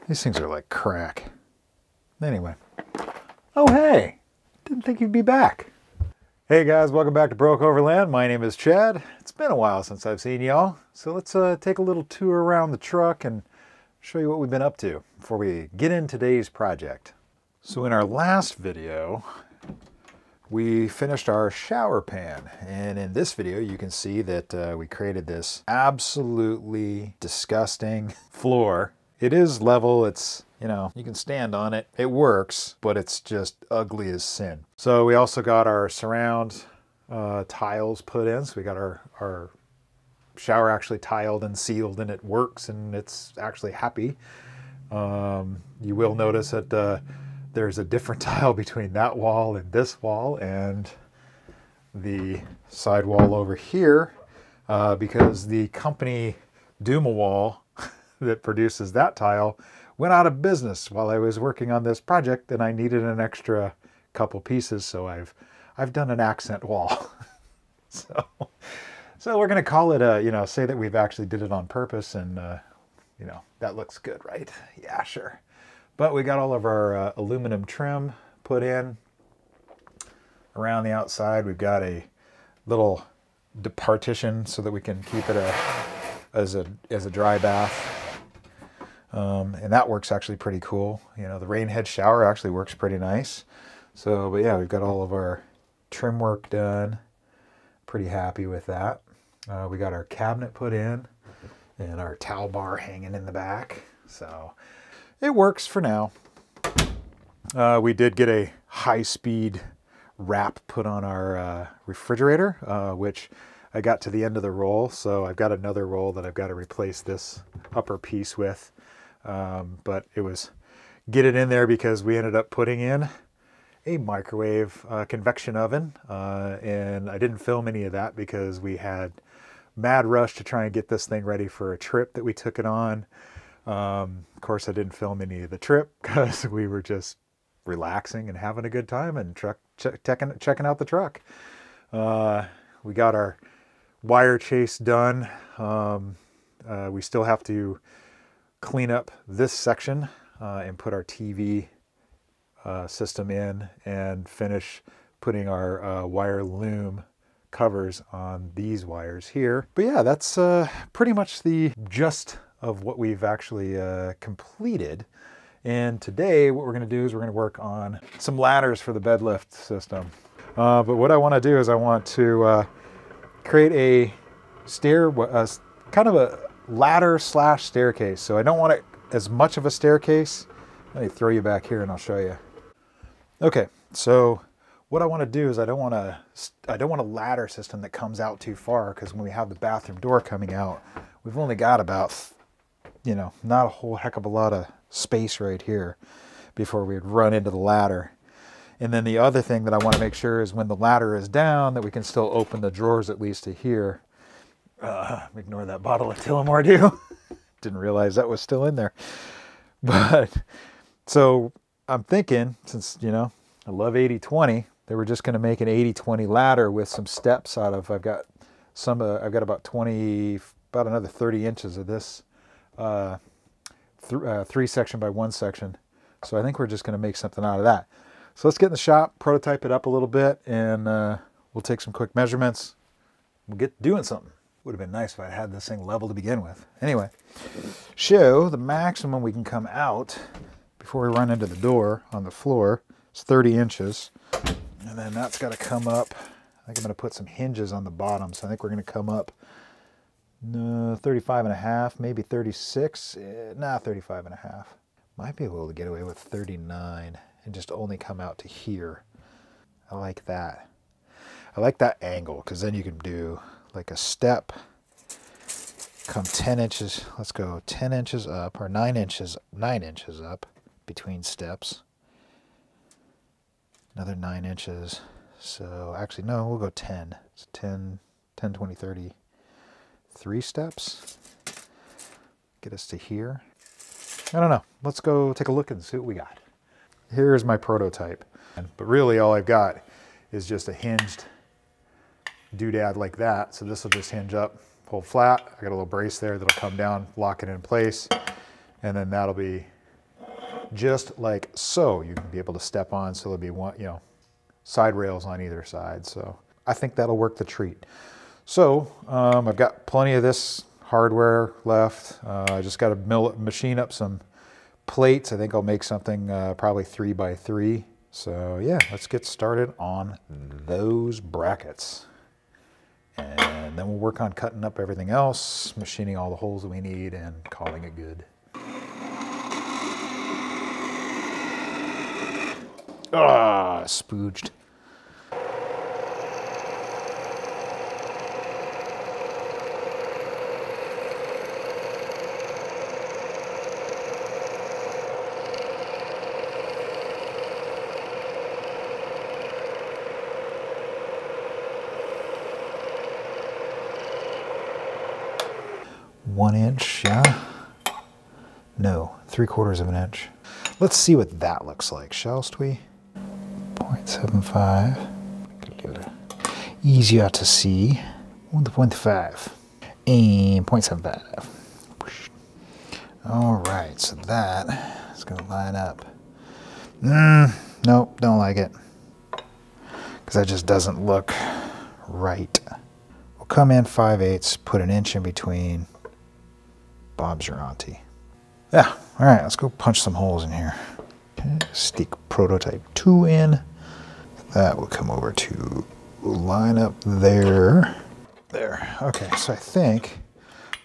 These things are like crack. Anyway. Oh, hey. Didn't think you'd be back. Hey guys, welcome back to Broke Overland. My name is Chad. It's been a while since I've seen y'all. So let's take a little tour around the truck and show you what we've been up to before we get in today's project. So in our last video, we finished our shower pan. And in this video, you can see that we created this absolutely disgusting floor. It is level, it's, you know, you can stand on it. It works, but it's just ugly as sin. So we also got our surround tiles put in. So we got our shower actually tiled and sealed, and it works, and it's actually happy. You will notice that there's a different tile between that wall and this wall and the side wall over here because the company Duma wall that produces that tile went out of business while I was working on this project, and I needed an extra couple pieces, so I've done an accent wall. so we're gonna call it a, you know, say that we've actually did it on purpose, and you know, that looks good, right? Yeah, sure. But we got all of our aluminum trim put in around the outside. We've got a little partition so that we can keep it as a dry bath. And that works actually pretty cool. You know, the rain head shower actually works pretty nice. So, but yeah, we've got all of our trim work done. Pretty happy with that. We got our cabinet put in and our towel bar hanging in the back. So it works for now. We did get a high-speed wrap put on our refrigerator, which I got to the end of the roll. So I've got another roll that I've got to replace this upper piece with. But it was get it in there because we ended up putting in a microwave convection oven, and I didn't film any of that because we had mad rush to try and get this thing ready for a trip that we took it on. Of course, I didn't film any of the trip because we were just relaxing and having a good time and checking out the truck. We got our wire chase done. We still have to clean up this section and put our TV system in and finish putting our wire loom covers on these wires here. But yeah, that's pretty much the gist of what we've actually completed. And today what we're going to do is we're going to work on some ladders for the bed lift system. But what I want to do is I want to create a kind of a ladder slash staircase. So I don't want it as much of a staircase. Let me throw you back here and I'll show you. Okay, so what I want to do is I don't want a ladder system that comes out too far, because when we have the bathroom door coming out, we've only got about, you know, not a whole heck of a lot of space right here before we'd run into the ladder. And then the other thing that I want to make sure is when the ladder is down that we can still open the drawers at least to here. Ignore that bottle of Tillamore Dew. Didn't realize that was still in there. But so I'm thinking, since, you know, I love 80-20, they were just going to make an 80-20 ladder with some steps out of, I've got about another 30 inches of this 3 section by 1 section. So I think we're just going to make something out of that. So let's get in the shop, prototype it up a little bit, and we'll take some quick measurements. We'll get doing something. Would have been nice if I had this thing level to begin with. Anyway, show the maximum we can come out before we run into the door on the floor. It's 30 inches. And then that's got to come up. I think I'm going to put some hinges on the bottom. So I think we're going to come up 35 and a half, maybe 36. 35 and a half. Might be able to get away with 39 and just only come out to here. I like that. I like that angle, because then you can do like a step, come 10 inches, let's go 10 inches up, or 9 inches up between steps. Another 9 inches. So actually, no, we'll go 10. It's 10, 20, 30. 3 steps. Get us to here. I don't know. Let's go take a look and see what we got. Here's my prototype. But really all I've got is just a hinged doodad like that. So this will just hinge up, pull flat. I got a little brace there that'll come down, lock it in place. And then that'll be just like so. You can be able to step on, so there'll be one, you know, side rails on either side. So I think that'll work the treat. So I've got plenty of this hardware left. I just got to machine up some plates. I think I'll make something probably 3x3. So yeah, let's get started on those brackets. And then we'll work on cutting up everything else, machining all the holes that we need, and calling it good. Ah, spooged. One inch, yeah? No, 3/4 of an inch. Let's see what that looks like, shall we? 0.75. Easier to see. 1.5 and 0.75. All right, so that is going to line up. Nope, don't like it, because that just doesn't look right. We'll come in 5/8, put an inch in between. Bob's your auntie. Yeah, all right, let's go punch some holes in here. Okay, stick prototype 2 in. That will come over to line up there. There, okay, so I think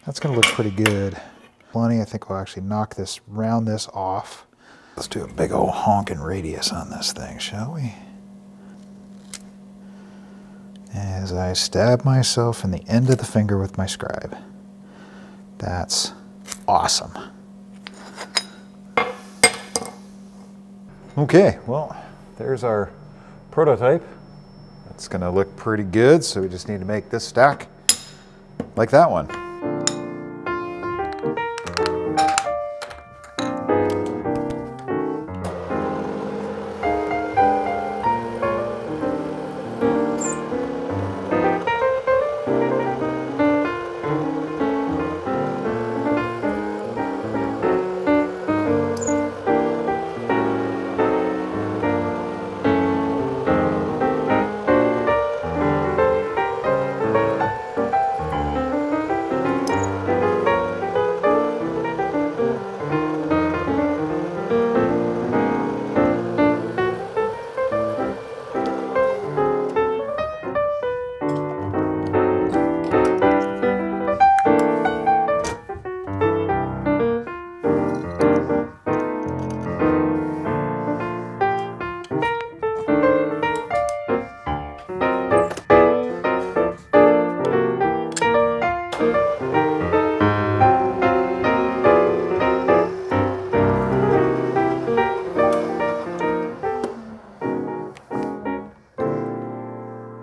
that's gonna look pretty good. Plenty, I think we'll actually round this off. Let's do a big old honking radius on this thing, shall we? As I stab myself in the end of the finger with my scribe. That's awesome. Okay, well, there's our prototype. That's gonna look pretty good, so we just need to make this stack like that one.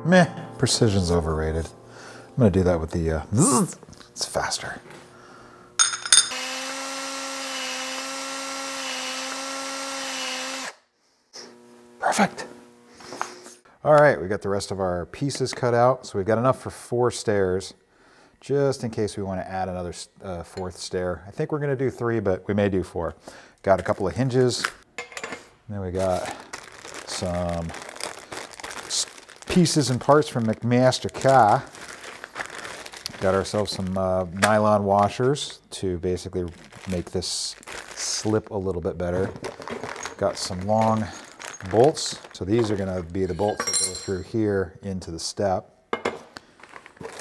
Meh, precision's overrated. I'm gonna do that with the, it's faster. Perfect. All right, we got the rest of our pieces cut out. So we've got enough for 4 stairs, just in case we want to add another 4th stair. I think we're gonna do 3, but we may do 4. Got a couple of hinges. Then we got some pieces and parts from McMaster Car. Got ourselves some nylon washers to basically make this slip a little bit better. Got some long bolts. So these are going to be the bolts that go through here into the step.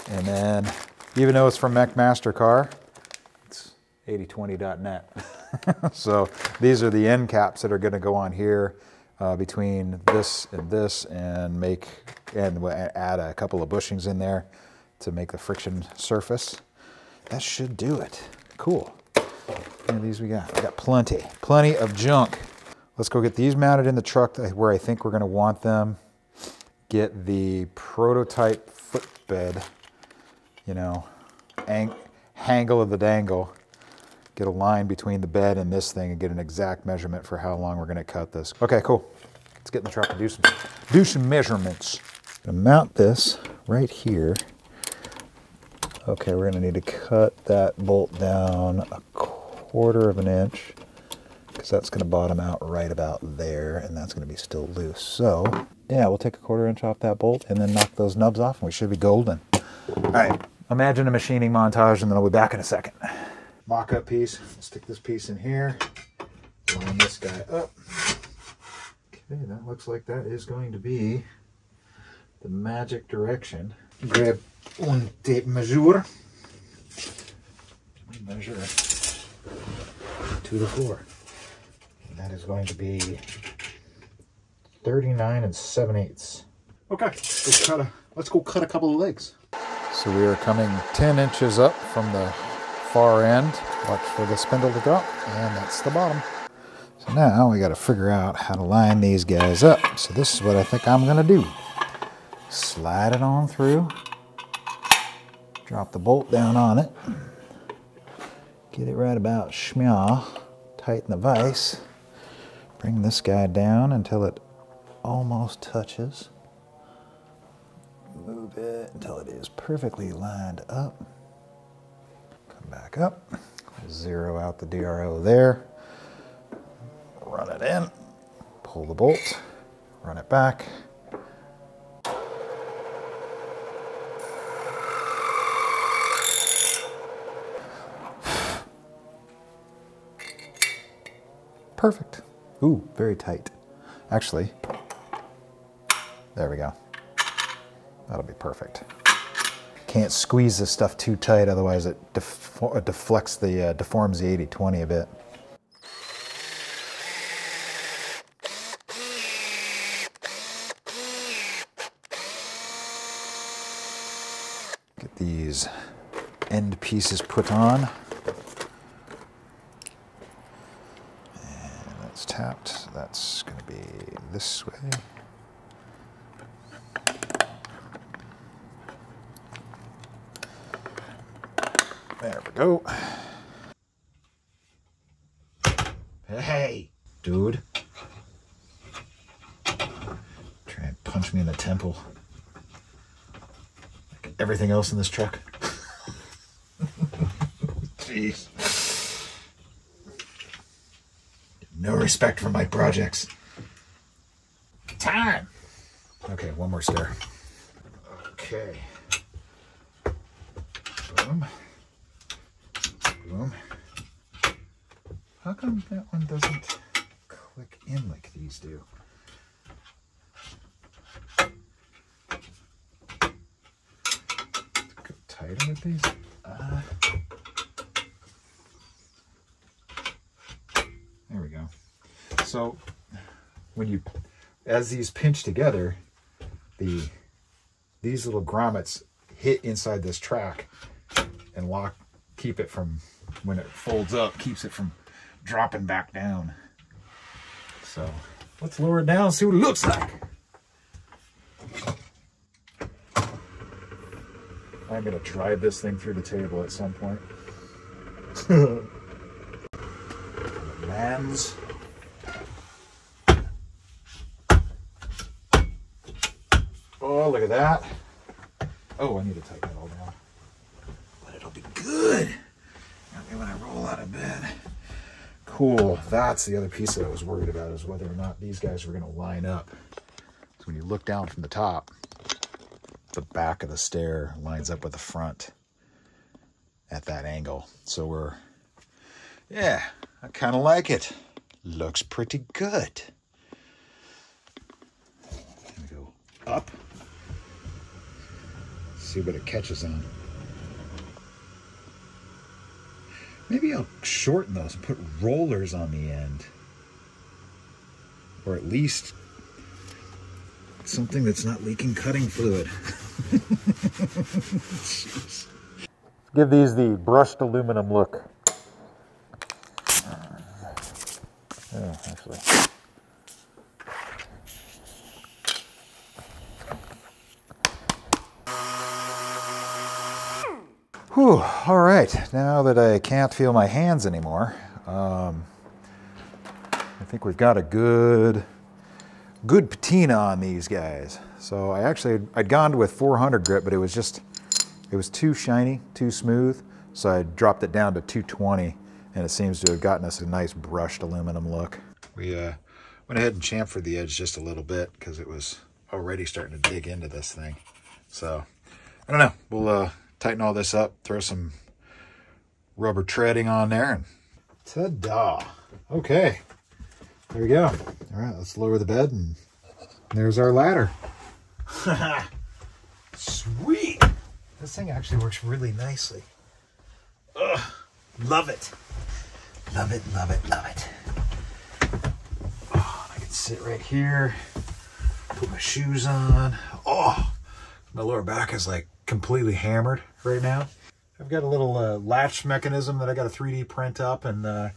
And then, even though it's from McMaster Car, it's 8020.net. So these are the end caps that are going to go on here between this, and add a couple of bushings in there to make the friction surface. That should do it. Cool. How many of these we got? We got plenty of junk. Let's go get these mounted in the truck where I think we're going to want them. Get the prototype footbed, you know, hangle of the dangle. Get a line between the bed and this thing and get an exact measurement for how long we're going to cut this. Okay, cool. Let's get in the truck and do some measurements. I'm gonna mount this right here. Okay, we're going to need to cut that bolt down 1/4 of an inch. because that's going to bottom out right about there, and that's going to be still loose. So yeah, we'll take a 1/4 inch off that bolt and then knock those nubs off, and we should be golden. All right, imagine a machining montage, and then I'll be back in a second. Mock-up piece. Stick this piece in here. Line this guy up. Okay, that looks like that is going to be the magic direction. Grab one tape measure. Measure to the floor. And that is going to be 39 7/8. Okay, let's go cut a couple of legs. So we are coming 10 inches up from the far end. Watch for the spindle to drop, and that's the bottom. So now we got to figure out how to line these guys up. So this is what I think I'm going to do. Slide it on through. Drop the bolt down on it. Get it right about schmeaw. Tighten the vise. Bring this guy down until it almost touches. Move it until it is perfectly lined up. Come back up. Zero out the DRO there. Run it in. Pull the bolt. Run it back. Perfect. Ooh, very tight. Actually, there we go. That'll be perfect. Can't squeeze this stuff too tight, otherwise it deflects the, deforms the 80-20 a bit. Get these end pieces put on. Tapped, so that's going to be this way. There we go. Hey, dude. Try and punch me in the temple. Like everything else in this truck. Jeez. No respect for my projects. Time! Okay, one more stair. Okay. Boom. Boom. How come that one doesn't click in like these do? Go tighter with these? There we go. So when as these pinch together, these little grommets hit inside this track and keep it from, when it folds up, keeps it from dropping back down. So let's lower it down and see what it looks like. I'm gonna drive this thing through the table at some point. Lands. Oh, look at that. Oh, I need to tighten it all down. But it'll be good. When I roll out of bed. Cool. That's the other piece that I was worried about, is whether or not these guys were going to line up. So when you look down from the top, the back of the stair lines up with the front at that angle. So yeah, I kind of like it. Looks pretty good. Let me go up. See what it catches on. Maybe I'll shorten those and put rollers on the end. Or at least something that's not leaking cutting fluid. Jeez. Give these the brushed aluminum look. Oh, actually. Whew, all right, now that I can't feel my hands anymore, I think we've got a good patina on these guys. So I'd gone with 400 grit, but it was too shiny, too smooth. So I dropped it down to 220, and it seems to have gotten us a nice brushed aluminum look. We went ahead and chamfered the edge just a little bit because it was already starting to dig into this thing. So, I don't know. We'll tighten all this up, throw some rubber treading on there, and ta-da! Okay, there we go. All right, let's lower the bed, and there's our ladder. Sweet! This thing actually works really nicely. Ugh, love it. Love it, love it, love it. Oh, I can sit right here, put my shoes on. Oh, my lower back is like completely hammered right now. I've got a little latch mechanism that I got to 3D print up, and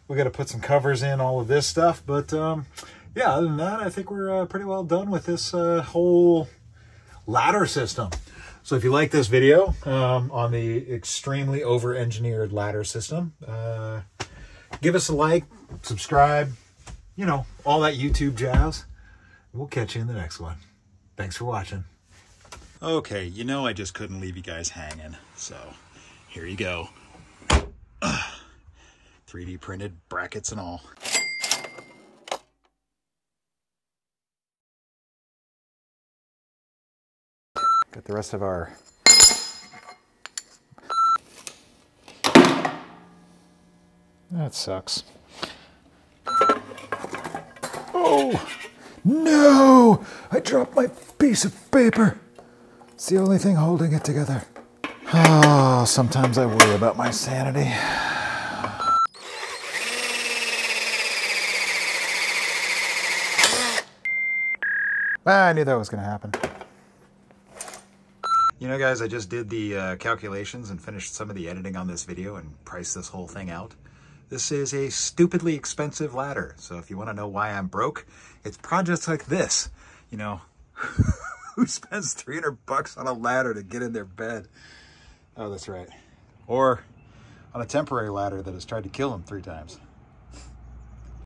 we got to put some covers in, all of this stuff. But yeah, other than that, I think we're pretty well done with this whole ladder system. So if you like this video on the extremely over-engineered ladder system, give us a like, subscribe, you know, all that YouTube jazz. We'll catch you in the next one. Thanks for watching. Okay, you know I just couldn't leave you guys hanging, so here you go. 3D printed brackets and all. Got the rest of our that sucks. Oh no! I dropped my piece of paper. It's the only thing holding it together. Oh, sometimes I worry about my sanity. I knew that was going to happen. You know, guys, I just did the calculations and finished some of the editing on this video and priced this whole thing out. This is a stupidly expensive ladder. So if you want to know why I'm broke, it's projects like this. You know, who spends $300 on a ladder to get in their bed? Oh, that's right. Or on a temporary ladder that has tried to kill him 3 times.